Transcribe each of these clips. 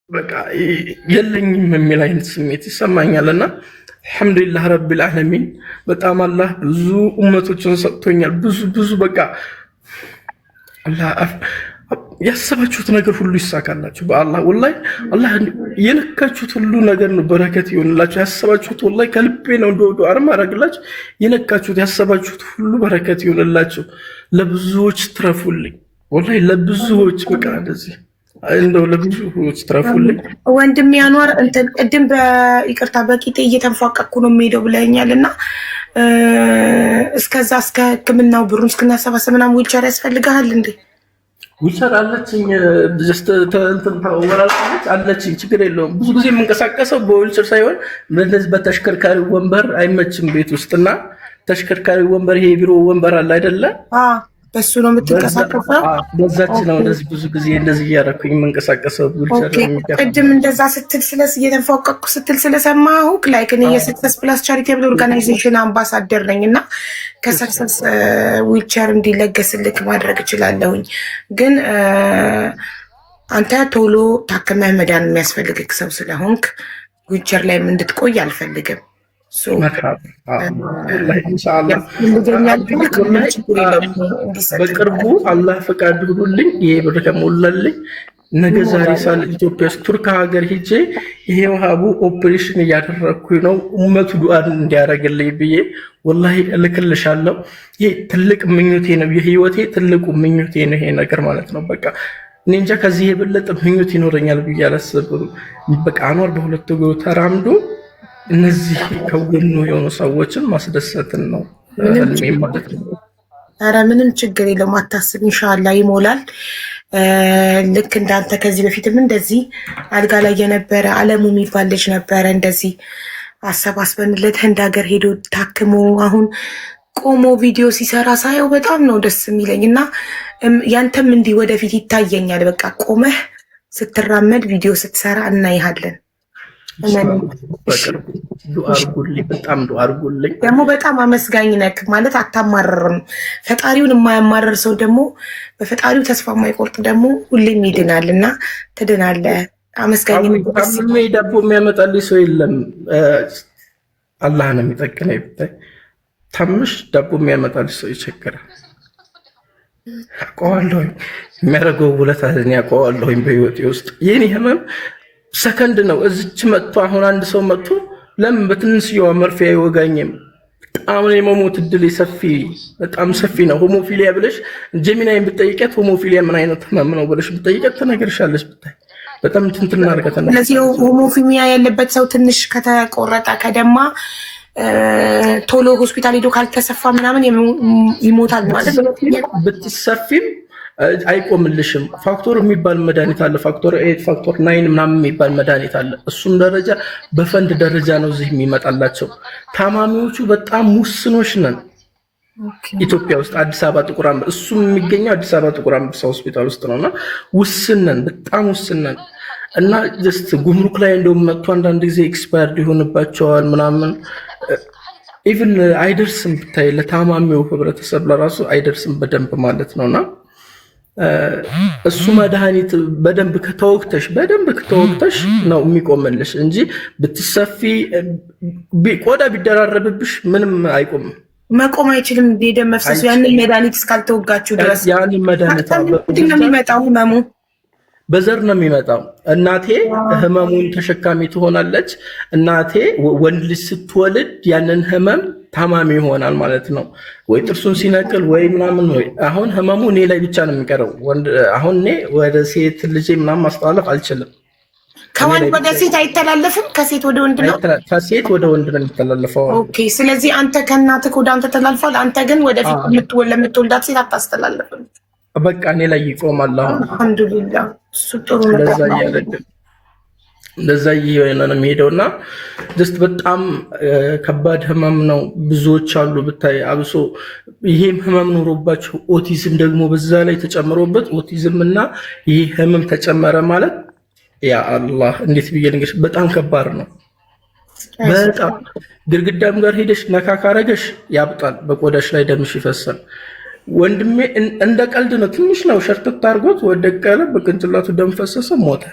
በቃ የለኝም የሚል አይነት ስሜት ይሰማኛልና አልሐምዱሊላህ ረቢል ዓለሚን በጣም አላህ ብዙ ኡመቶችን ሰጥቶኛል። ብዙ በቃ አላህ ያሰባችሁት ነገር ሁሉ ይሳካላችሁ በአላህ ወላሂ አላህ የነካችሁት ሁሉ ነገር ነው በረከት ይሆንላችሁ። ያሰባችሁት ወላሂ ከልቤ ነው እንደው አርማ አረግላችሁ የነካችሁት ያሰባችሁት ሁሉ በረከት ይሆንላችሁ። ለብዙዎች ትረፉልኝ ወላሂ ለብዙዎች በቃ እንደዚህ እንደው ለብዙዎች ትረፉልኝ። ወንድም ያኗር እንትን ቅድም በይቅርታ በቂጤ እየተንፏቀቅኩ ነው የምሄደው ብለኛልና እስከዛ እስከ ሕክምናው ብሩን እስክናሰባሰብ ምናምን ዊልቸር ያስፈልግሃል እንዴ? ዊልቸር አለችኝ አለችኝ፣ ችግር የለውም። ብዙ ጊዜ የምንቀሳቀሰው በዊልቸር ሳይሆን እንደዚህ በተሽከርካሪ ወንበር አይመችም ቤት ውስጥና ተሽከርካሪ ወንበር ይሄ ቢሮ ወንበር አለ አይደለ? በሱ ነው የምትንቀሳቀሰው? በዛች ነው እንደዚህ ብዙ ጊዜ እንደዚህ እያደረኩኝ የምንቀሳቀሰው። ዊልቸር ቅድም እንደዛ ስትል እየተንፏቀቅኩ ስትል ስለሰማሁ ላይክ እኔ የሰክሰስ ፕላስ ቻሪቴብል ኦርጋናይዜሽን አምባሳደር ነኝ እና ከሰክሰስ ዊልቸር እንዲለገስልክ ማድረግ እችላለሁኝ። ግን አንተ ቶሎ ታክመህ መዳን የሚያስፈልግክ ሰው ስለሆንክ ዊልቸር ላይም እንድትቆይ አልፈልግም። በቅርቡ አላህ ፈቃድ ሁሉልኝ ይሄ ብር ከሞላልኝ ነገ ዛሬ ሳል ኢትዮጵያ ውስጥ ቱርክ ሀገር ሄጄ ይሄ ወሃቡ ኦፕሬሽን እያደረኩኝ ነው ኡመቱ ዱዓ እንዲያደርግልኝ ብዬ ወላሂ እልክልሻለሁ። ይሄ ትልቅ ምኞቴ ነው፣ የህይወቴ ትልቁ ምኞቴ ነው ይሄ ነገር ማለት ነው። በቃ እኔ እንጃ ከዚህ የበለጠ ምኞት ይኖረኛል ብዬ አላስብም። በቃ አንዋር በሁለት እግሩ ተራምዶ እነዚህ ከጎኑ የሆኑ ሰዎችን ማስደሰትን ነው ህልሜ ማለት ነው። ኧረ ምንም ችግር የለውም አታስብ፣ ኢንሻአላህ ይሞላል። ልክ እንዳንተ ከዚህ በፊትም እንደዚህ አልጋ ላይ የነበረ አለሙ የሚባል ልጅ ነበረ። እንደዚህ አሰባስበንለት ህንድ ሀገር ሄዶ ታክሞ አሁን ቆሞ ቪዲዮ ሲሰራ ሳየው በጣም ነው ደስ የሚለኝ እና ያንተም እንዲህ ወደፊት ይታየኛል። በቃ ቆመህ ስትራመድ ቪዲዮ ስትሰራ እናይሃለን። በጣም ዱዓ አድርጉልኝ። ደግሞ በጣም አመስጋኝ ነክ ማለት አታማረርም። ፈጣሪውን የማያማረር ሰው ደግሞ በፈጣሪው ተስፋ የማይቆርጥ ደግሞ ሁሌም ይድናል እና ትድናለህ። አመስጋኝ ዳቦ የሚያመጣልኝ ሰው የለም። አላህ ነው የሚጠቅነኝ። ብታይ ታምሽ ዳቦ የሚያመጣልኝ ሰው ይቸግራል። አውቀዋለሁ የሚያደርገው ውለታ አውቀዋለሁ በህይወቴ ውስጥ የኔ ህመም ሰከንድ ነው። እዚች መጥቶ አሁን አንድ ሰው መጥቶ ለምን በትንሽዬዋ መርፌ አይወጋኝም? በጣም የመሞት እድል በጣም ሰፊ ነው። ሆሞፊሊያ ብለሽ ጀሚናይን ብትጠይቂያት ሆሞፊሊያ ምን አይነት ህመም ነው ብለሽ ብትጠይቂያት ትነግርሻለች። ብታይ በጣም እንትን አድርገት ነው። ስለዚህ ሆሞፊሊያ ያለበት ሰው ትንሽ ከተቆረጠ ከደማ ቶሎ ሆስፒታል ሄዶ ካልተሰፋ ምናምን ይሞታል ማለት ነው። ብትሰፊም አይቆምልሽም። ፋክቶር የሚባል መድኃኒት አለ። ፋክቶር 8 ፋክቶር 9 ምናምን የሚባል መድኃኒት አለ። እሱም ደረጃ በፈንድ ደረጃ ነው እዚህ የሚመጣላቸው። ታማሚዎቹ በጣም ውስኖች ነን ኢትዮጵያ ውስጥ አዲስ አበባ ጥቁር አንበሳ፣ እሱም የሚገኘው አዲስ አበባ ጥቁር አንበሳ ሆስፒታል ውስጥ ነውና ውስን ነን፣ በጣም ውስን ነን እና ጀስት ጉምሩክ ላይ እንደውም መጥቶ አንዳንድ ጊዜ ኤክስፓየርድ ይሆንባቸዋል ምናምን ኢቭን አይደርስም። ብታይ ለታማሚው ህብረተሰብ ለራሱ አይደርስም በደንብ ማለት ነውና እሱ መድኃኒት በደንብ ከተወቅተሽ ነው የሚቆምልሽ እንጂ ብትሰፊ ቆዳ ቢደራረብብሽ ምንም አይቆምም። መቆም አይችልም። የደም መፍሰሱ ያንን መድኃኒት እስካልተወጋችሁ ድረስ ያንን መድኃኒት ነው የሚመጣው። ህመሙ በዘር ነው የሚመጣው። እናቴ ህመሙን ተሸካሚ ትሆናለች። እናቴ ወንድ ልጅ ስትወልድ ያንን ህመም ታማሚ ይሆናል ማለት ነው። ወይ ጥርሱን ሲነቅል ወይ ምናምን ወይ አሁን ህመሙ እኔ ላይ ብቻ ነው የሚቀረው። አሁን እኔ ወደ ሴት ልጅ ምናምን ማስተላለፍ አልችልም። ከወንድ ወደ ሴት አይተላለፍም፣ ከሴት ወደ ወንድ ነው። ከሴት ወደ ወንድ ነው የሚተላለፈው። ኦኬ። ስለዚህ አንተ ከእናትህ ወደ አንተ ተላልፏል። አንተ ግን ወደፊት ለምትወልዳት ሴት አታስተላልፍም። በቃ እኔ ላይ ይቆማል። አሁን አልሐምዱሊላህ እሱ ጥሩ ነው። እንደዛ እየሆነ ነው የሚሄደውና ጀስት በጣም ከባድ ህመም ነው። ብዙዎች አሉ ብታይ፣ አብሶ ይሄም ህመም ኖሮባቸው ኦቲዝም ደግሞ በዛ ላይ ተጨምሮበት ኦቲዝም እና ይሄ ህመም ተጨመረ ማለት ያ አላህ እንዴት ብዬ ልንገርሽ፣ በጣም ከባድ ነው። በጣም ግድግዳም ጋር ሄደሽ ነካ ካረገሽ ያብጣል፣ በቆዳሽ ላይ ደምሽ ይፈሳል። ወንድሜ እንደ ቀልድ ነው፣ ትንሽ ነው ሸርተት አድርጎት ወደቀ፣ በቅንጭላቱ ደም ፈሰሰ፣ ሞተ።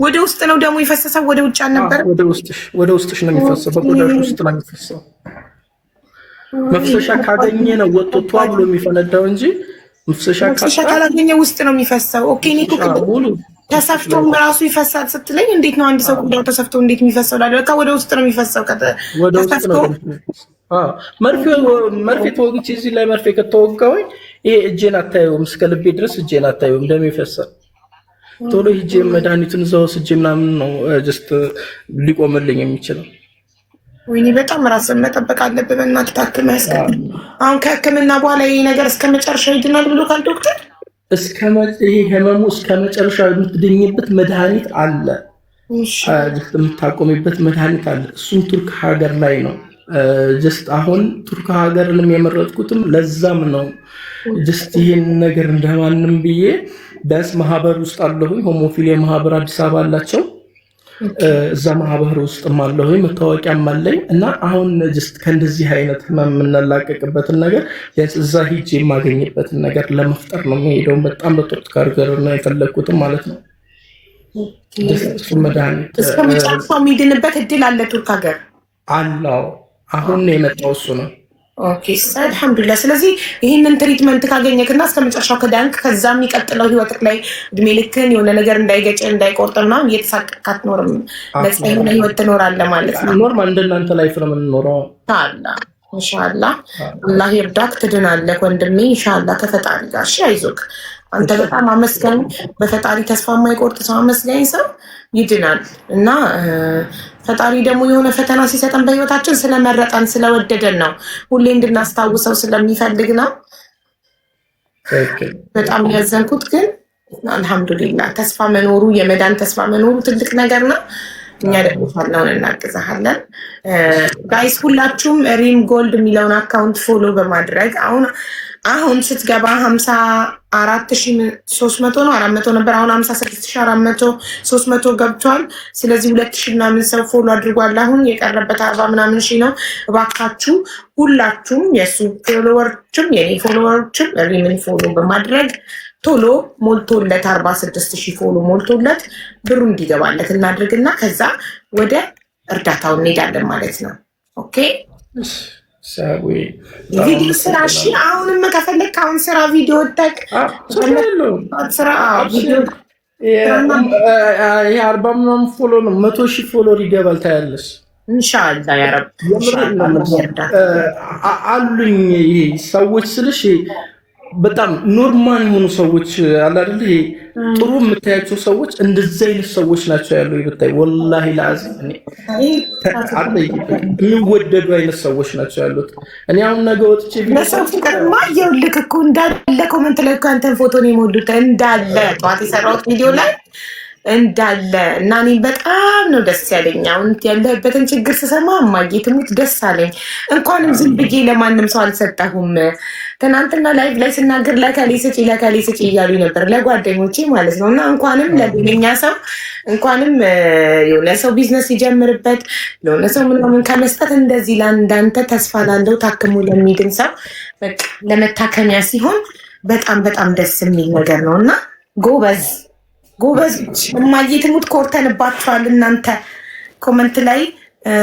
ወደ ውስጥ ነው ደግሞ የፈሰሰው፣ ወደ ውጭ አልነበረም። ወደ ውስጥሽ ነው የሚፈሰው፣ በቆዳሽ ውስጥ ነው የሚፈሰው። መፍሰሻ ካገኘ ነው ወጥቶ ቷ ብሎ የሚፈነዳው እንጂ መፍሰሻ ካላገኘ ውስጥ ነው የሚፈሰው። ኦኬ እኔ ተሰፍቶም ራሱ ይፈሳል ስትለኝ እንዴት ነው አንድ ሰው ቆዳው ተሰፍቶ እንዴት የሚፈሰው? ለካ ወደ ውስጥ ነው የሚፈሰው። ወደ ውስጥ ነው። መርፌ ተወግቼ እዚህ ላይ መርፌ ከተወጋሁኝ ይሄ እጄን አታየውም፣ እስከ ልቤ ድረስ እጄን አታየውም፣ ደም ይፈሳል። ቶሎ ሂጄ መድኃኒቱን እዛው ወስጄ ምናምን ነው ጀስት ሊቆምልኝ የሚችለው። ወይኔ በጣም ራስን መጠበቅ አለብን። በእናትህ ታክመህ ያስቀጥል። አሁን ከህክምና በኋላ ይሄ ነገር እስከ መጨረሻ ይድናል ብሎ ካል ዶክተር ይሄ ህመሙ እስከ መጨረሻ የምትድኝበት መድኃኒት አለ፣ የምታቆሚበት መድኃኒት አለ። እሱም ቱርክ ሀገር ላይ ነው። ጀስት አሁን ቱርክ ሀገርንም የመረጥኩትም ለዛም ነው። ጀስት ይሄን ነገር እንደማንም ብዬ ቢያንስ ማህበር ውስጥ አለሁኝ። ሆሞፊሊያ ማህበር አዲስ አበባ አላቸው። እዛ ማህበር ውስጥም አለሁኝ፣ መታወቂያም አለኝ። እና አሁን ጀስት ከእንደዚህ አይነት ህመም የምንላቀቅበትን ነገር ቢያንስ እዛ ሂጅ የማገኝበትን ነገር ለመፍጠር ነው የሚሄደው። በጣም በቱርክ ሀገር ነው የፈለግኩትም ማለት ነው። እሱ መድኃኒት እስከ መጨረሻው የሚድንበት እድል አለ ቱርክ ሀገር አለው። አሁን የመጣው እሱ ነው። ኦኬ አልሐምዱሊላህ። ስለዚህ ይህንን ትሪትመንት ካገኘክና እስከ መጨረሻው ከዳንክ ከዛ የሚቀጥለው ህይወትክ ላይ እድሜ ልክን የሆነ ነገር እንዳይገጭ እንዳይቆርጥና እየተሳቀቅ አትኖርም። ነፃ የሆነ ህይወት ትኖራለህ ማለት ነው። ኖርማል እንደናንተ ላይፍ ነው የምንኖረው። ኢንሻአላህ አላህ ይርዳክ፣ ትድናለህ ወንድሜ ኢንሻአላህ ከፈጣሪ ጋር። እሺ አይዞክ፣ አንተ በጣም አመስጋኝ፣ በፈጣሪ ተስፋ የማይቆርጥ ሰው አመስጋኝ ሰው ይድናል። እና ፈጣሪ ደግሞ የሆነ ፈተና ሲሰጠን በህይወታችን ስለመረጠን ስለወደደን ነው፣ ሁሌ እንድናስታውሰው ስለሚፈልግ ነው። በጣም ያዘንኩት ግን አልሐምዱሊላህ ተስፋ መኖሩ የመዳን ተስፋ መኖሩ ትልቅ ነገር ነው። እኛ ደግሞ ፋላውን እናግዛሃለን። ጋይስ ሁላችሁም ሪም ጎልድ የሚለውን አካውንት ፎሎ በማድረግ አሁን ስትገባ 54,300 ነው 400 ነበር። አሁን 56,400 300 ገብቷል። ስለዚህ 2,000 ምናምን ሰው ፎሎ አድርጓል። አሁን የቀረበት 40 ምናምን ሺህ ነው። እባካችሁ ሁላችሁም የእሱ ፎሎወሮችም የኔ ፎሎወሮችም ሪምን ፎሎ በማድረግ ቶሎ ሞልቶለት 46,000 ፎሎ ሞልቶለት ብሩ እንዲገባለት እናድርግና ከዛ ወደ እርዳታው እንሄዳለን ማለት ነው። ኦኬ ቪዲዮ ስራ። እሺ አሁንም ከፈለክ አሁን ስራ ቪዲዮ ወጣክ ስራ ቪዲዮ ይሄ 40 ምናምን ፎሎ ነው 100,000 ፎሎወር ይገባል። ታያለሽ ኢንሻአላህ ያ ረብ አሉኝ። ይሄ ሰዎች ስልሽ በጣም ኖርማል የሆኑ ሰዎች አለ አይደል? ይሄ ጥሩ የምታያቸው ሰዎች እንደዚህ አይነት ሰዎች ናቸው ያለው። ይብታይ ወላሂ ላዚም እኔ የሚወደዱ አይነት ሰዎች ናቸው ያሉት። እኔ አሁን ነገ ወጥቼ ለሰው ፍቅር ማየውልክ እኮ እንዳለ ኮሜንት ላይ እኮ አንተን ፎቶ ነው የሞሉት እንዳለ ጠዋት የሰራሁት ቪዲዮ ላይ እንዳለ እና እኔ በጣም ነው ደስ ያለኝ። አሁን ያለህበትን ችግር ስሰማ እማዬ ትሙት ደስ አለኝ። እንኳንም ዝም ብዬ ለማንም ሰው አልሰጠሁም። ትናንትና ላይቭ ላይ ስናገር ለከሌ ስጪ እያሉ ነበር ለጓደኞቼ ማለት ነው። እና እንኳንም ለኛ ሰው እንኳንም የሆነ ሰው ቢዝነስ ይጀምርበት ለሆነ ሰው ምናምን ከመስጠት እንደዚህ ለአንዳንተ ተስፋ ላለው ታክሙ ለሚድን ሰው በቃ ለመታከሚያ ሲሆን በጣም በጣም ደስ የሚል ነገር ነው እና ጎበዝ እማዬ ትሙት ኮርተንባችኋል። እናንተ ኮመንት ላይ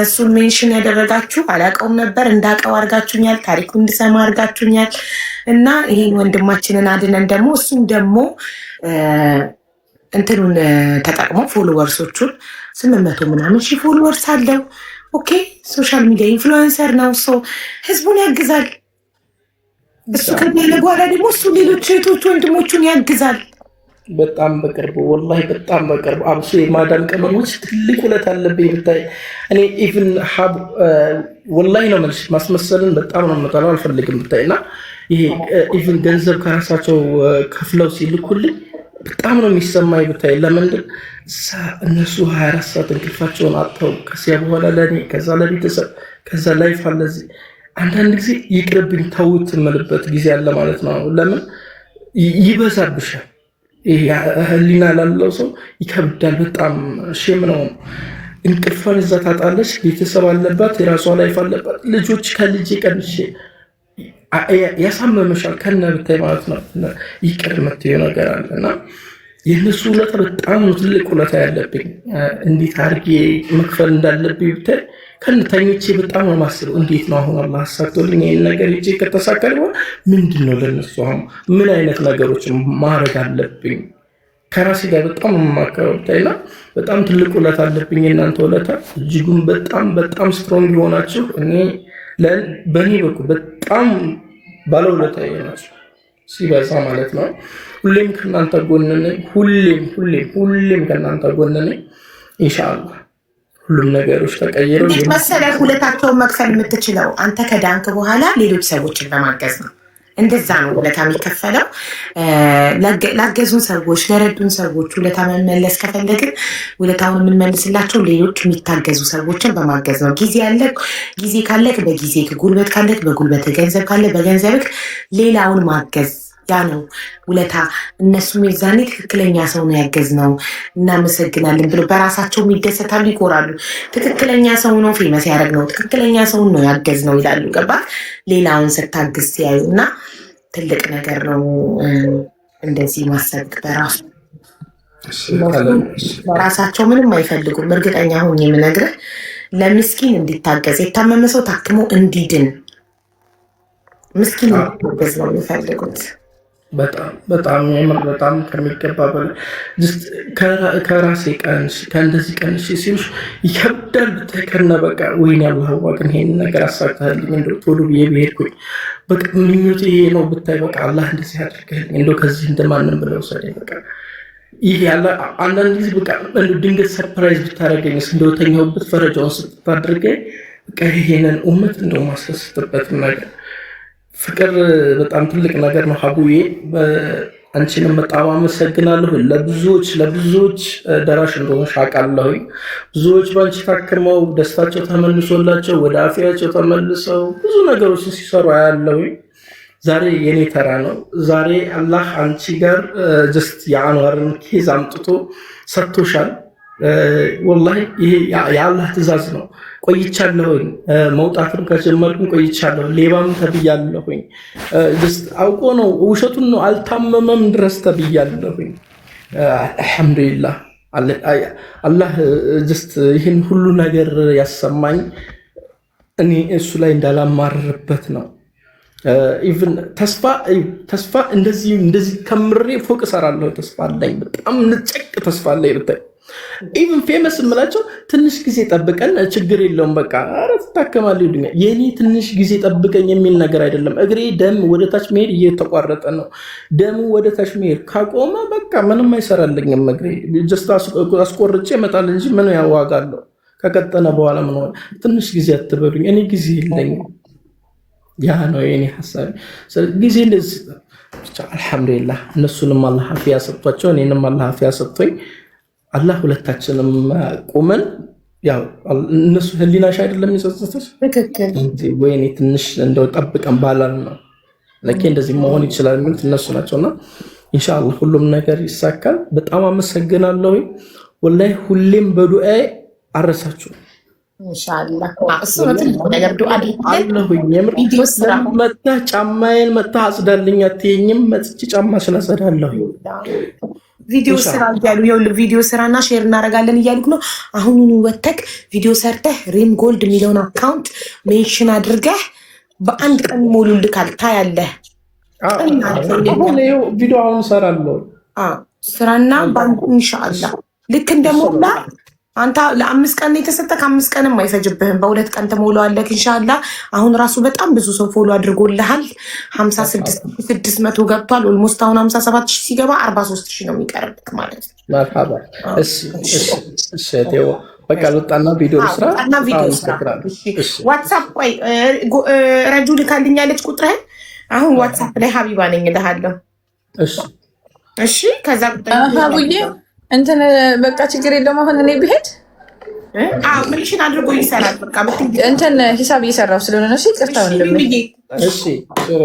እሱን ሜንሽን ያደረጋችሁ አላውቀውም ነበር እንዳውቀው አድርጋችሁኛል። ታሪኩ እንድሰማ አድርጋችሁኛል። እና ይሄን ወንድማችንን አድነን ደግሞ እሱም ደግሞ እንትኑን ተጠቅሞ ፎሎወርሶቹን 800 ምናምን ሺህ ፎሎወርስ አለው። ኦኬ ሶሻል ሚዲያ ኢንፍሉዌንሰር ነው። ህዝቡን ያግዛል። እሱ ከሌለ በኋላ ደግሞ እሱ ሌሎች እህቶች ወንድሞቹን ያግዛል። በጣም በቅርቡ ወላሂ በጣም በቅርቡ አብሶ የማዳን ቀመሞች ትልቅ ውለት አለብኝ ብታይ። እኔ ኢቭን ሀብ ወላሂ ነው የምልሽ ማስመሰልን በጣም ነው የምጠላው፣ አልፈልግም ብታይ። እና ይሄ ኢቭን ገንዘብ ከራሳቸው ከፍለው ሲልኩልኝ በጣም ነው የሚሰማኝ ብታይ። ለምንድን እነሱ 24 ሰዓት እንቅልፋቸውን አጥተው ከዚያ በኋላ ለእኔ ከዛ ለቤተሰብ ከዛ ላይፍ አለዚህ አንዳንድ ጊዜ ይቅርብኝ ተውት የምልበት ጊዜ አለ ማለት ነው። ለምን ይበዛብሻል። ህሊና ላለው ሰው ይከብዳል። በጣም ሼም ነው። እንቅልፏን እዛ ታጣለች። ቤተሰብ አለባት፣ የራሷ ላይፍ አለባት። ልጆች ከልጅ ቀንሼ ያሳመመሻል ከነ ብታይ ማለት ነው። ይቅር የምትይው ነገር አለ እና የእነሱ ውለታ በጣም ትልቅ ውለታ ያለብኝ። እንዴት አድርጌ መክፈል እንዳለብኝ ብታይ ከንተኞቼ በጣም ነው የማስበው። እንዴት ነው አሁን አላህ አሳክቶልኝ ይህን ነገር እጄ ከተሳካል በኋላ ምንድን ነው ለነሱ አሁን ምን አይነት ነገሮችን ማድረግ አለብኝ? ከራሴ ጋር በጣም የማከረው ብታይና በጣም ትልቅ ውለታ አለብኝ። የእናንተ ውለታ እጅጉን በጣም በጣም ስትሮንግ የሆናችሁ በእኔ በኩል በጣም ባለውለታ ናቸው ሲበዛ ማለት ነው። ሁሌም ከእናንተ ጎን ነኝ። ሁሌም ከእናንተ ጎን ነኝ። ኢንሻአላህ ሁሉም ነገሮች ተቀይረው መሰለህ ውለታቸውን መክፈል የምትችለው አንተ ከዳንክ በኋላ ሌሎች ሰዎችን በማገዝ ነው። እንደዛ ነው ውለታ የሚከፈለው። ላገዙን ሰዎች፣ ለረዱን ሰዎች ውለታ መመለስ ከፈለግን ውለታውን የምንመልስላቸው ሌሎች የሚታገዙ ሰዎችን በማገዝ ነው። ጊዜ ካለክ በጊዜ፣ ጉልበት ካለክ በጉልበት፣ ገንዘብ ካለ በገንዘብክ ሌላውን ማገዝ ያ ነው ውለታ። እነሱም የዛኔ ትክክለኛ ሰው ነው ያገዝነው እናመሰግናለን ብሎ በራሳቸው ይደሰታሉ፣ ይኮራሉ። ትክክለኛ ሰው ነው ፌመስ ያደረግነው፣ ትክክለኛ ሰውን ነው ያገዝነው ይላሉ። ገባ ሌላውን ስታግዝ ሲያዩ እና ትልቅ ነገር ነው እንደዚህ ማሰብ በራሱ። በራሳቸው ምንም አይፈልጉም። እርግጠኛ ሁን የምነግርህ ለምስኪን እንዲታገዝ፣ የታመመ ሰው ታክሞ እንዲድን ምስኪን እንዲታገዝ ነው የሚፈልጉት። በጣም የምር በጣም ከሚገባ በላይ ከራሴ ቀንሽ ከእንደዚህ ቀንሽ ሲሉሽ ይከብዳል ብታይ ከነ በቃ ወይኔ አላህ ግን ይሄን ነገር አሳካልኝ እንደው ቶሎ ብዬ ብሄድኩኝ በቃ ምኞቴ ይሄ ነው ብታይ በቃ አላህ እንደዚህ ያድርግልኝ እንደው ከዚህ እንደማንም ብለው ሰደኝ በቃ ይሄ ያለ አንዳንድ ጊዜ በቃ ድንገት ሰርፕራይዝ ብታደርገኝስ እንደው ተኛሁበት ፈረጃውን ስታደርገኝ በቃ ይሄንን ኡመት እንደው ማስደስትበት ነገር ፍቅር በጣም ትልቅ ነገር ነው። ሀቡዬ አንቺንም በጣም አመሰግናለሁ። ለብዙዎች ደራሽ እንደሆንሽ አውቃለሁ። ብዙዎች በአንቺ ታክመው ደስታቸው ተመልሶላቸው ወደ አፍያቸው ተመልሰው ብዙ ነገሮችን ሲሰሩ አያለሁ። ዛሬ የኔ ተራ ነው። ዛሬ አላህ አንቺ ጋር ጀስት የአንዋርን ኬዝ አምጥቶ ሰጥቶሻል። ወላሂ ይሄ የአላህ ትእዛዝ ነው። ቆይቻለሁኝ፣ መውጣትም ከጀመርኩም ቆይቻለሁ። ሌባም ተብያለሁኝ። አውቆ ነው ውሸቱን ነው አልታመመም ድረስ ተብያለሁኝ። አልሐምዱሊላህ አላህ ይህን ሁሉ ነገር ያሰማኝ እኔ እሱ ላይ እንዳላማርርበት ነው። ኢቭን ተስፋ እንደዚህ ከምሬ ፎቅ እሰራለሁ። ተስፋ አለኝ፣ በጣም ንጨቅ ተስፋ አለኝ ብታይ ኢቭን ፌመስ የምላቸው ትንሽ ጊዜ ጠብቀን ችግር የለውም በቃ ኧረ ትታከማለህ ይሉኛል። የኔ ትንሽ ጊዜ ጠብቀኝ የሚል ነገር አይደለም። እግሬ ደም ወደ ታች መሄድ እየተቋረጠ ነው። ደሙ ወደ ታች መሄድ ካቆመ በቃ ምንም አይሰራልኝም። እግሬ ጀስት አስቆርጬ እመጣል እንጂ ምን ያዋጋለሁ? ከቀጠነ በኋላ ምን ሆነ? ትንሽ ጊዜ አትበሉኝ፣ እኔ ጊዜ የለኝም። ያ ነው የኔ ሐሳብ። ጊዜ እንደዚህ ብቻ አልሐምዱሊላህ። እነሱንም አላህ አፊያ ሰጥቷቸው እኔንም አላህ አፊያ ሰጥቶኝ አላህ ሁለታችንም ቆመን ያው እነሱ ህሊናሽ አይደለም የሚጸጽተሽ ወይኔ ትንሽ እንደው ጠብቀን ባላል ነው ለኬ እንደዚህ መሆን ይችላል የሚሉት እነሱ ናቸውና ኢንሻአላህ ሁሉም ነገር ይሳካል። በጣም አመሰግናለሁ። ወላሂ ሁሌም በዱዓዬ አረሳችሁ ኢንሻአላህ። እሱ ነው ነገር ዱዓ አለሁኝ። የምር መጣ ጫማዬን መጣ አጽዳልኝ አትየኝም መጥቼ ጫማሽን አጸዳለሁ። ቪዲዮ ስራ እያሉ ይኸውልህ ቪዲዮ ስራና ሼር እናደርጋለን እያሉክ ነው። አሁኑኑ ወተክ ቪዲዮ ሰርተህ ሪም ጎልድ የሚለውን አካውንት ሜንሽን አድርገህ በአንድ ቀን ይሞሉልካል። ታያለህ። ቪዲዮ አሁን እሰራለሁ። ስራና ባንኩ ኢንሻአላህ ልክ እንደሞላ አንተ ለ5 ቀን የተሰጠህ 5 ቀንም አይፈጅብህም። በ2 ቀን ተሞላዋለህ ኢንሻአላህ። አሁን ራሱ በጣም ብዙ ሰው ፎሎ አድርጎልሃል። 56600 ገብቷል። ኦልሞስት አሁን 57000 ሲገባ 43000 ነው የሚቀርብክ ማለት ነው። መርሐባ። እሺ ተው በቃ ልጣና ቪዲዮ ስራ እና ቪዲዮ ስራ። ዋትስአፕ ቆይ ረጁ ልካልኛለች ቁጥርህን። አሁን ዋትስአፕ ላይ ሀቢባ ነኝ እልሃለሁ። እሺ ከዛ ሀቡዬ እንትን በቃ ችግር የለውም። አሁን እኔ ብሄድ ምንሽን አድርጎ ይሰራል። በቃ እንትን ሂሳብ እየሰራሁ ስለሆነ ነው። ይቅርታ ወንድሜ።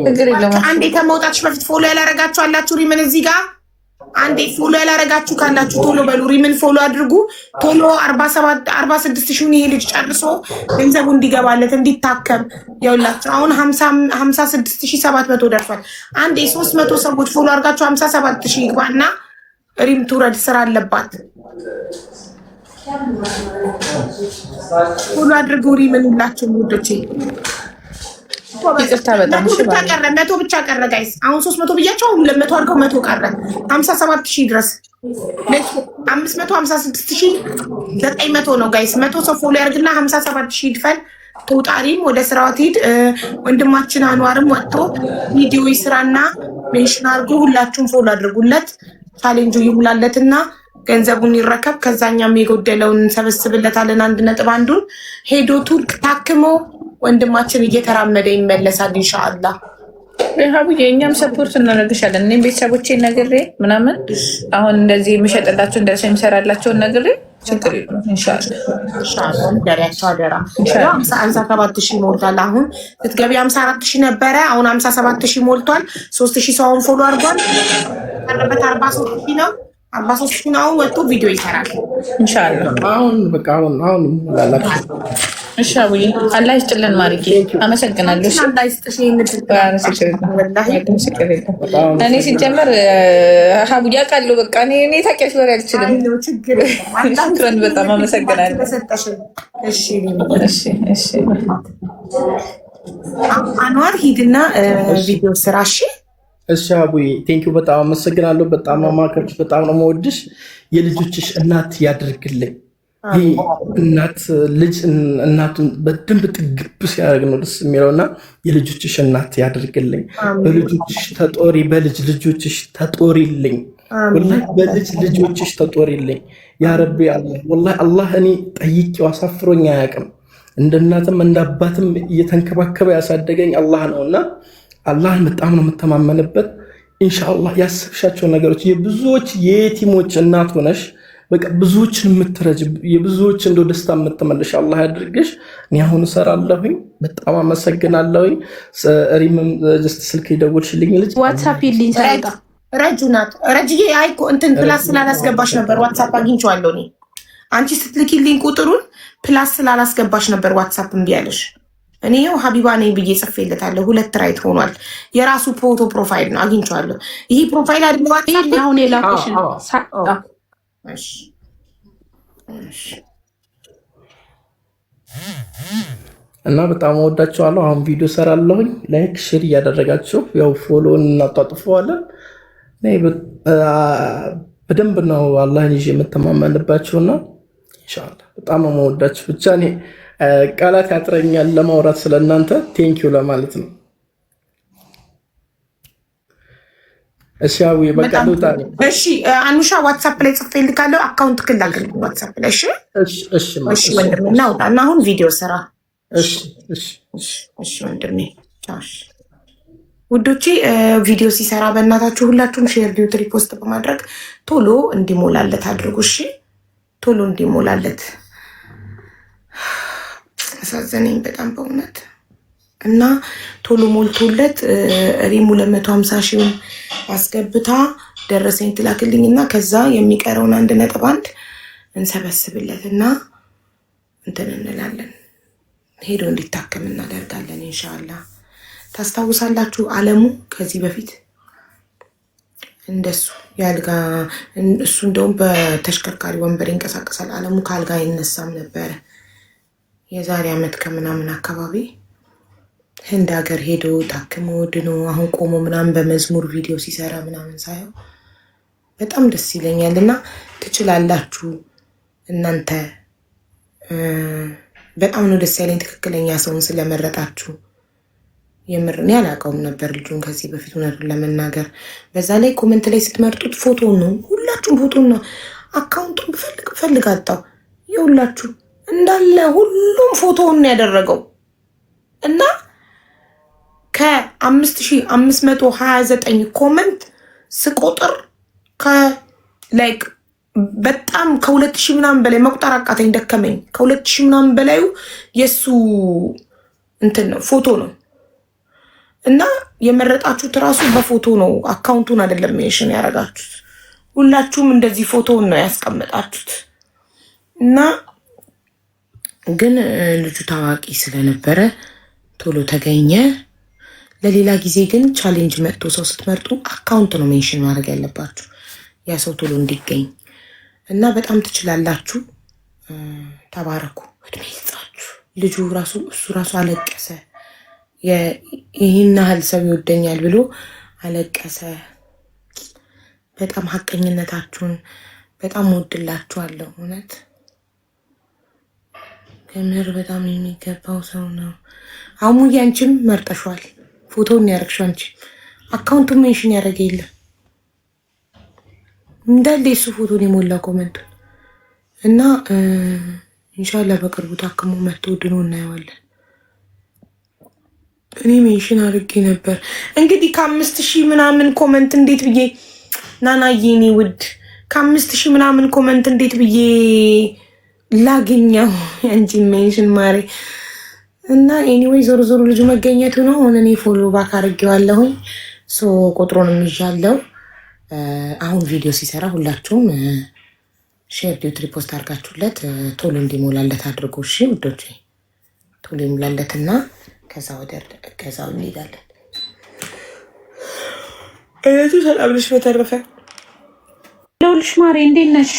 ችግር የለውም። አንዴ ከመውጣትሽ በፊት ፎሎ ያላረጋችሁ አላችሁ ሪምን እዚህ ጋር አንዴ ፎሎ ያላረጋችሁ ካላችሁ ቶሎ በሉ ሪምን ፎሎ አድርጉ። ቶሎ 46,000 ይሄ ልጅ ጨርሶ ገንዘቡ እንዲገባለት እንዲታከም ያውላችሁ። አሁን 56,700 ደርሷል። አንዴ 300 ሰዎች ፎሎ አድርጋችሁ 57,000 ይግባና ሪም ትውረድ፣ ስራ አለባት። ሁሉ አድርገው ሪምን ሁላችሁ ውዶቼ። ይቅርታ በጣም መቶ ብቻ ቀረ ጋይስ። አሁን 300 ብያቸው አሁን 200 አድርገው 100 ቀረ። 57,000 ድረስ 556,900 ነው ጋይስ። 100 ሰው ፎሎ ያርግና 57,000 ይድፈል። ተውጣሪም ወደ ስራው ትሄድ። ወንድማችን አንዋርም ወጥቶ ቪዲዮ ይስራና ሜንሽን አድርጎ ሁላችሁም ፎሎ አድርጉለት። ቻሌንጁ ይሙላለትና ገንዘቡን ይረከብ። ከዛኛም የጎደለውን እንሰበስብለታለን። 1.1ዱን ሄዶ ቱርክ ታክሞ ወንድማችን እየተራመደ ይመለሳል ኢንሻአላህ። ሀቡዬ እኛም ሰፖርት እናደርግሻለን። እኔም ቤተሰቦቼን ነግሬ ምናምን አሁን እንደዚህ የሚሸጥላቸው እንደርሰ የሚሰራላቸውን ነግሬ ችግር የለም ኢንሻአላህ። ደሪያቸው አደራ 57,000 ሞልቷል። አሁን ስትገቢ 54,000 ነበረ። አሁን 57,000 ሞልቷል። 3,000 ሰው አሁን ፎሎ አድርጓል። ቀረበት 43,000 ነው። 43,000 አሁን ወጥቶ ቪዲዮ ይሰራል ኢንሻአላህ። አሁን በቃ አሁን ላላችሁ እሺ አቡዬ አላህ ይስጥልን። ማርጌ አመሰግናለሁ። እኔ ሲጀመር ሀቡዬ አውቃለሁ። በቃ እኔ ታውቂያለሽ ወሬ አልችልም። ሽክረን በጣም አመሰግናለሁ። አንዋር ሂድና ቪዲዮ ስራ። እሺ አቡዬ ቴንኪው በጣም አመሰግናለሁ። በጣም ማማከርሽ፣ በጣም ነው የምወድሽ። የልጆችሽ እናት ያድርግልኝ። ይህ እናት ልጅ እናቱን በደንብ ጥግብ ሲያደርግ ነው ደስ የሚለውና የልጆችሽ እናት ያድርግልኝ። በልጆችሽ ተጦሪ፣ በልጅ ልጆችሽ ተጦሪልኝ። ወላሂ በልጅ ልጆችሽ ተጦሪልኝ ያ ረቢ። ወላሂ አላህ እኔ ጠይቄው አሳፍሮኝ አያውቅም። እንደ እናትም እንደ አባትም እየተንከባከበ ያሳደገኝ አላህ ነውና አላህን በጣም ነው የምተማመንበት። ኢንሻአላህ ያሰብሻቸው ነገሮች የብዙዎች የየቲሞች እናት ሆነሽ በቃ ብዙዎችን የምትረጅ የብዙዎች እንደው ደስታ የምትመልሽ አላህ ያድርግሽ። እኔ አሁን እሰራለሁኝ። በጣም አመሰግናለሁኝ። ሪምም ጀስት ስልክ ይደውልሽልኝ ልጅ ዋትስአፕ ይልኝ ሰይጣ ረጁ ናት። ረጅዬ አይ እንትን ፕላስ ስላላስገባሽ ነበር ዋትስአፕ አግኝቼዋለሁ እኔ። አንቺ ስትልኪልኝ ቁጥሩን ፕላስ ስላላስገባሽ ነበር ዋትስአፕ እምቢ ያለሽ። እኔ ይኸው ሀቢባ ነኝ ብዬ ጽፌለታለሁ። 2 ራይት ሆኗል። የራሱ ፎቶ ፕሮፋይል ነው አግኝቼዋለሁ። ይሄ ፕሮፋይል አይደለም ዋትስአፕ አሁን የላኩሽ እና በጣም ወዳችኋለሁ። አሁን ቪዲዮ ሰራለሁኝ። ላይክ ሼር እያደረጋችሁ ያው ፎሎውን እናጣጥፈዋለን። በደንብ ነው አላህን ይዤ የምተማመንባችሁና ኢንሻአላህ በጣም ነው የምወዳችሁ። ብቻ እኔ ቃላት ያጥረኛል ለማውራት ስለናንተ ቴንኪው ለማለት ነው። እሺ አዊ በቃ ሉታ ነው። እሺ አንሻ ዋትስአፕ ላይ ጽፌልካለሁ። አካውንት ክላግል ዋትስአፕ ላይ እሺ እሺ ወንድሜ እና አሁን ቪዲዮ ስራ። እሺ ወንድሜ ቻሽ ውዶቼ። ቪዲዮ ሲሰራ በእናታችሁ ሁላችሁም ሼር ዲዩት ሪፖስት በማድረግ ቶሎ እንዲሞላለት አድርጉ። እሺ ቶሎ እንዲሞላለት። አሳዘነኝ በጣም በእውነት እና ቶሎ ሞልቶለት ሪሙ 250,000 አስገብታ ደረሰኝ ትላክልኝ እና ከዛ የሚቀረውን 1.1 እንሰበስብለት እና እንትን እንላለን። ሄዶ እንዲታከም እናደርጋለን ኢንሻአላህ። ታስታውሳላችሁ አለሙ ከዚህ በፊት እንደሱ ያልጋ እሱ እንደውም በተሽከርካሪ ወንበር ይንቀሳቀሳል። አለሙ ከአልጋ አይነሳም ነበረ። የዛሬ ዓመት ከምናምን አካባቢ ህንድ ሀገር ሄዶ ታክሞ ድኖ አሁን ቆሞ ምናምን በመዝሙር ቪዲዮ ሲሰራ ምናምን ሳየው በጣም ደስ ይለኛል። እና ትችላላችሁ እናንተ። በጣም ነው ደስ ያለኝ ትክክለኛ ሰውን ስለመረጣችሁ። የምር እኔ አላውቀውም ነበር ልጁን ከዚህ በፊት እውነቱን ለመናገር። በዛ ላይ ኮመንት ላይ ስትመርጡት ፎቶ ነው ሁላችሁም ፎቶ ነው። አካውንቱን ብፈልግ አጣው። የሁላችሁ እንዳለ ሁሉም ፎቶውን ነው ያደረገው እና ከ5529 ኮመንት ስቆጥር ከላይክ በጣም ከ2000 ምናምን በላይ መቁጠር አቃተኝ፣ ደከመኝ። ከ2000 ምናምን በላዩ የሱ እንትን ነው ፎቶ ነው እና የመረጣችሁት ራሱ በፎቶ ነው። አካውንቱን አይደለም ሜንሽን ያደረጋችሁት። ሁላችሁም እንደዚህ ፎቶውን ነው ያስቀመጣችሁት እና ግን ልጁ ታዋቂ ስለነበረ ቶሎ ተገኘ። ለሌላ ጊዜ ግን ቻሌንጅ መጥቶ ሰው ስትመርጡ አካውንት ነው ሜንሽን ማድረግ ያለባችሁ። ያ ሰው ቶሎ እንዲገኝ እና በጣም ትችላላችሁ። ተባረኩ። እድሜ ይስጣችሁ። ልጁ እሱ ራሱ አለቀሰ። ይህን ያህል ሰው ይወደኛል ብሎ አለቀሰ። በጣም ሀቀኝነታችሁን በጣም ወድላችኋለሁ። እውነት ከምር በጣም የሚገባው ሰው ነው። አሙዬ አንቺም መርጠሿል። ፎቶውን ያደረግሽው አንቺ። አካውንቱን ሜንሽን ያደረገ የለም እንዳለ የሱ ፎቶን የሞላ ኮመንቱን እና ኢንሻላህ በቅርቡ ታክሞ መጥቶ ድኖ እናየዋለን። እኔ ሜንሽን አድርጌ ነበር። እንግዲህ ከ5000 ምናምን ኮመንት እንዴት ብዬ ናናዬ እኔ ውድ ከ5000 ምናምን ኮመንት እንዴት ብዬ ላገኘው አንቺን ሜንሽን ማሬ እና ኤኒዌይ ዞሮ ዞሮ ልጁ መገኘቱ ነው። አሁን እኔ ፎሎ ባክ አድርጌዋለሁኝ። ቁጥሩንም ይዣለሁ። አሁን ቪዲዮ ሲሰራ ሁላችሁም ሼር ዲዩት ሪፖስት አድርጋችሁለት ቶሎ እንዲሞላለት አድርጎ። እሺ ውዶቼ ቶሎ ይሞላለትና ከዛ ወደ ከዛው እንሄዳለን። እቱ ሰላም ነሽ? በተረፈ ለውልሽ ማሬ እንዴት ነሽ?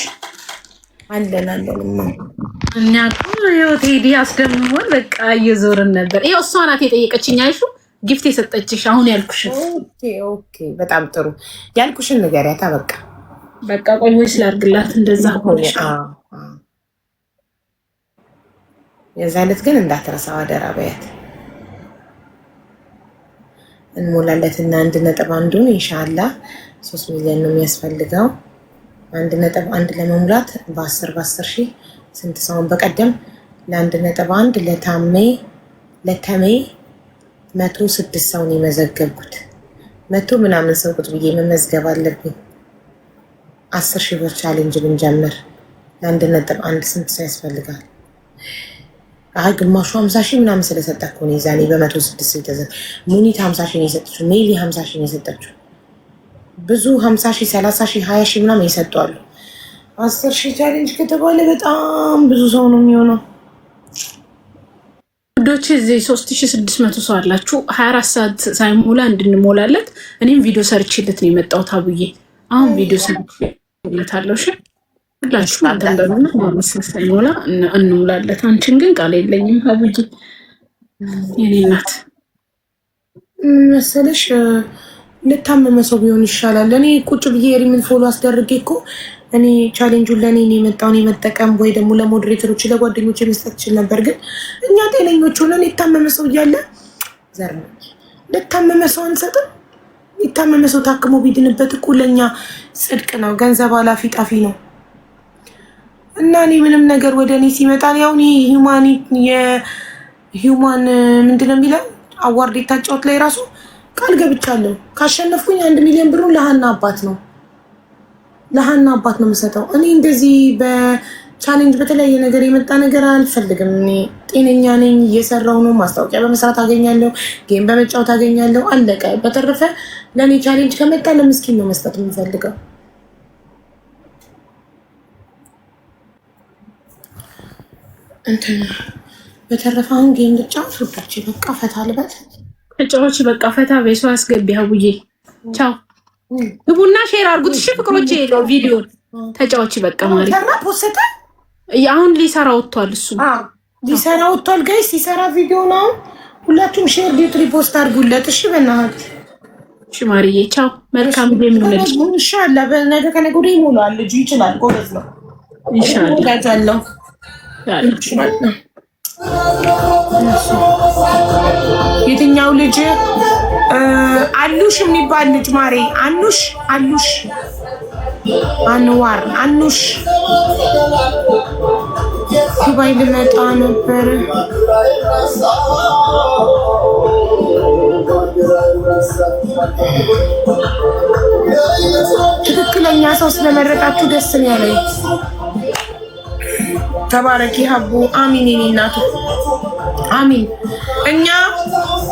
አለን እኛ እኮ ይኸው ቴዲ አስደምሞን በቃ እየዞርን ነበር። ይኸው እሷ ናት የጠየቀችኝ አይሹ ጊፍት የሰጠችሽ አሁን ያልኩሽን። ኦኬ በጣም ጥሩ ያልኩሽን ንገሪያታ። በቃ ቆይ ወይስ ላድርግላት? እንደዛ ሆነሽ የዛ ዕለት ግን እንዳትረሳው አደራ በያት። እንሞላለትና 1.1 ኢንሻአላህ 3 ሚሊዮን ነው የሚያስፈልገው። 1.1 ለመሙላት በ10 ሺህ ስንት ሰውን በቀደም ለ1.1 ለተሜ 106 ሰውን የመዘገብኩት 100 ምናምን ሰው ቁጭ ብዬ መመዝገብ አለብኝ። 10 ሺህ ብር ቻሌንጅ ብንጀምር ለ1.1 ስንት ሰው ያስፈልጋል? ግማሹ 50 ሺህ ምናምን ስለሰጠኩ ነው ዛኔ በ106 የተዘ ሙኒት 50 ሺህ ነው የሰጠችው። ሜሊ 50 ሺህ ነው የሰጠችው። ብዙ 50 ሺህ 30 ሺህ 20 ሺህ ምናምን ይሰጧሉ። 10 ሺህ ቻሌንጅ ከተባለ በጣም ብዙ ሰው ነው የሚሆነው። ዶች እዚህ 3600 ሰው አላችሁ። 24 ሰዓት ሳይሞላ እንድንሞላለት እኔም ቪዲዮ ሰርችለት ነው የመጣሁት። አቡዬ አሁን ቪዲዮ ሰርችለታለሁ። እሺ ሁላችሁ አንተም ሳይሞላ እንሙላለት። አንቺን ግን ቃል የለኝም አቡዬ የኔ እናት መሰለሽ። ልታመመ ሰው ቢሆን ይሻላል። እኔ ቁጭ ብዬ ሪምን ፎሎ አስደርጌ እኮ እኔ ቻሌንጁን ለእኔ የመጣውን የመጠቀም ወይ ደግሞ ለሞዴሬተሮች ለጓደኞች የመስጠት ይችል ነበር። ግን እኛ ጤነኞች ሆነን የታመመ ሰው እያለ ዘር ነው ለታመመ ሰው አንሰጥም። የታመመ ሰው ታክሞ ቢድንበት እኮ ለእኛ ጽድቅ ነው። ገንዘብ አላፊ ጠፊ ነው እና እኔ ምንም ነገር ወደ እኔ ሲመጣ ያሁን የሂውማን ምንድን ነው የሚለው አዋርድ የታጫወት ላይ ራሱ ቃል ገብቻለሁ። ካሸነፍኩኝ 1 ሚሊዮን ብሩን ለሀና አባት ነው የምሰጠው። እኔ እንደዚህ በቻሌንጅ በተለያየ ነገር የመጣ ነገር አልፈልግም። እኔ ጤነኛ ነኝ፣ እየሰራው ነው። ማስታወቂያ በመስራት አገኛለሁ፣ ጌም በመጫወት አገኛለሁ። አለቀ። በተረፈ ለእኔ ቻሌንጅ ከመጣ ለምስኪን ነው መስጠት የምፈልገው። በተረፈ አሁን ጌም ልጫወት ወዳች በቃ ፈታ ልበት ተጫዎች በቃ ፈታ በሷ አስገቢ። አቡዬ ቻው። ግቡና ሼር አድርጉት። እሺ ፍቅሮቼ ቪዲዮን ተጫዎች በቃ ማለት ነው። ፖስተ አሁን ሊሰራ ወጥቷል። እሱ ሊሰራ ወጥቷል። ጋይስ ሲሰራ ቪዲዮ ነው። ሁላችሁም ሼር ዲዩት ሪፖስት አድርጉለት። እሺ በእናትህ እሺ ማርዬ ቻው። መልካም ጊዜ ይሁንልሽ። ኢንሻአላህ በነገ ከነገ ወዲያ ይሞላል። ልጁ ይችላል። ጎበዝ ነው። ኢንሻአላህ ታለው የትኛው ልጅ አሉሽ የሚባል ልጅ ማሬ አኑሽ አንዋር አኑሽ ዱባይ ልመጣ ነበር። ትክክለኛ ሰው ስለመረጣችሁ ደስ ነው ያለኝ። ተባረኪ ሀቡ አሚን። የኔ እናቱ አሚን። እኛ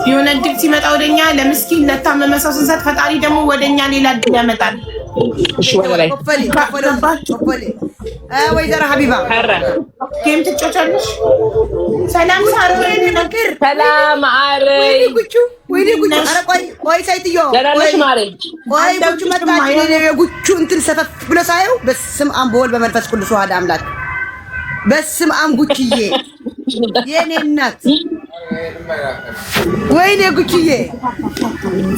የሆነ እድል ሲመጣ ወደኛ ለምስኪን ለታመመ ሰው ስንሰጥ ፈጣሪ ደግሞ ወደኛ ሌላ እድል ያመጣል። ወይዘሮ ሀቢባ ጌም ትጫወቻለሽ? ሰላም ሳሮ ነገር ሰላም አረ ወይኔ ጉቹ ኧረ ቆይ ሳይትዮ ቆይ ጉቹ መጣች። የጉቹ እንትን ሰፈፍ ብሎ ሳየው በስም አብ በወልድ በመንፈስ ቅዱስ ዋህድ አምላክ በስም አብ ጉችዬ የኔ እናት ወይኔ ጉችዬ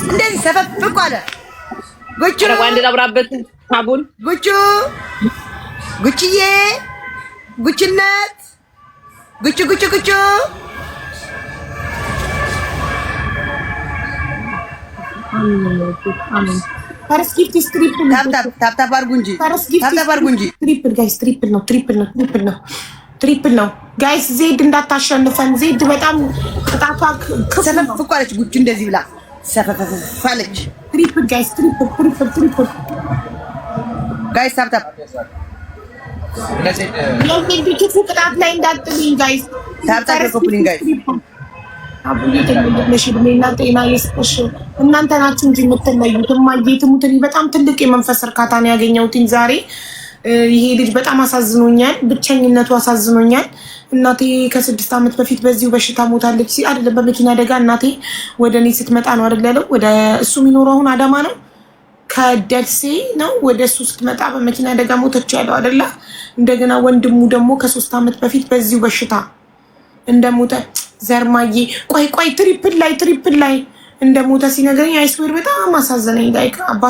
እንደዚህ ሰፈፍ እኮ አለ ጉቹ ወንድ ዳብራበት ሳቡን ጉችዬ ጉችነት ጉቹ ታፕታፕ አድርጉ እንጂ ትሪፕል ነው ጋይስ። ዜድ እንዳታሸንፈን። ዜድ በጣም ቅጣቷ ሰፈፍ እኮ አለች ጉቹ እንደዚህ ብላ ሰፈፍ አለች። ትሪፕል ጋይስ ትሪፕል ጋይስ ታፕታፕ የዜድ ክፉ ቅጣት ላይ እንዳጥልኝ ጋይስ። ታፕታፕ ኮፕሊንግ ጋይስ ለሽድሜና ጤና ይስጥሽ። እናንተ ናችሁ እንጂ የምትለዩት። እማዬ ትሙት። እኔ በጣም ትልቅ የመንፈስ እርካታ ነው ያገኘሁት ዛሬ። ይሄ ልጅ በጣም አሳዝኖኛል። ብቸኝነቱ አሳዝኖኛል። እናቴ ከ6 ዓመት በፊት በዚሁ በሽታ ሞታለች ሲል አይደለም፣ በመኪና አደጋ እናቴ ወደ እኔ ስትመጣ ነው አይደል ያለው። ወደ እሱ የሚኖረው አሁን አዳማ ነው፣ ከደሴ ነው። ወደ እሱ ስትመጣ በመኪና አደጋ ሞተች ያለው አይደለ። እንደገና ወንድሙ ደግሞ ከ3 ዓመት በፊት በዚሁ በሽታ እንደሞተ ዘርማዬ ቆይ ትሪፕል ላይ እንደሞተ ሲነገረኝ አይስዌር በጣም አሳዘነኝ። ላይ አባቱ